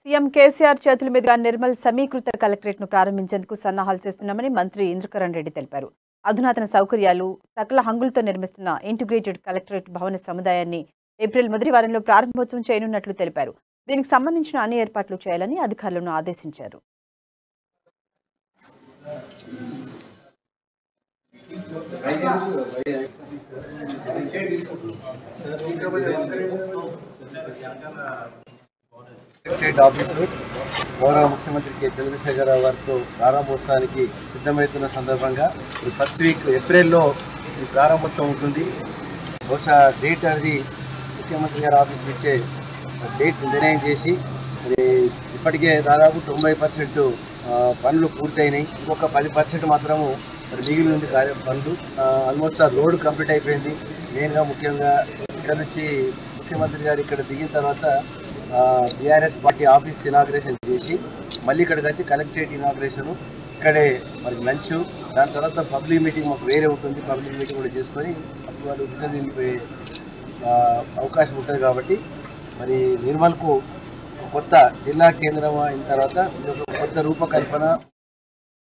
CM KCR చేతుల మీదుగా నిర్మల్ సమీకృత కలెక్టరేట్ను ప్రారంభించేందుకు సన్నాహాలు చేస్తున్నామని మంత్రి ఇంద్రకరణ్ రెడ్డి తెలిపారు. అధునాతన సౌకర్యాలు, సకల హంగులతో నిర్మిస్తున్న ఇంటిగ్రేటెడ్ కలెక్టరేట్ భవన సముదాయాన్ని ఏప్రిల్ మొదటి వారంలో ప్రారంభోత్సవం చేయనున్నట్లు తెలిపారు. దీనికి సంబంధించిన అన్ని ఏర్పాట్లు చేయాలని అధికారులను ఆదేశించారు. కలెక్టరేట్ ఆఫీసర్ గౌరవ ముఖ్యమంత్రి కె చంద్రశేఖరరావు గారితో ప్రారంభోత్సవానికి సిద్ధమవుతున్న సందర్భంగా ఫస్ట్ వీక్ ఏప్రిల్లో ఈ ప్రారంభోత్సవం ఉంటుంది. బహుశా డేట్ అనేది ముఖ్యమంత్రి గారి ఆఫీస్కి ఇచ్చే డేట్ నిర్ణయం చేసి ఇప్పటికే దాదాపు 90% పనులు పూర్తయినాయి. ఇంకొక 10% మాత్రము మిగిలి ఉంది పనులు. ఆల్మోస్ట్ ఆ రోడ్ కంప్లీట్ అయిపోయింది. మెయిన్గా ముఖ్యంగా ఇక్కడ నుంచి ముఖ్యమంత్రి గారు ఇక్కడ దిగిన తర్వాత బీఆర్ఎస్ పార్టీ ఆఫీస్ ఇనాగ్రేషన్ చేసి మళ్ళీ ఇక్కడికి వచ్చి కలెక్టరేట్ ఇనాగ్రేషన్, ఇక్కడే మరి లంచ్, దాని తర్వాత పబ్లిక్ మీటింగ్ మాకు వేరే ఉంటుంది. పబ్లిక్ మీటింగ్ కూడా చేసుకొని అప్పుడు వాళ్ళు రిటర్న్ వెళ్ళిపోయే అవకాశం ఉంటుంది. కాబట్టి మరి నిర్మల్కు కొత్త జిల్లా కేంద్రం అయిన తర్వాత ఇది ఒక కొత్త రూపకల్పన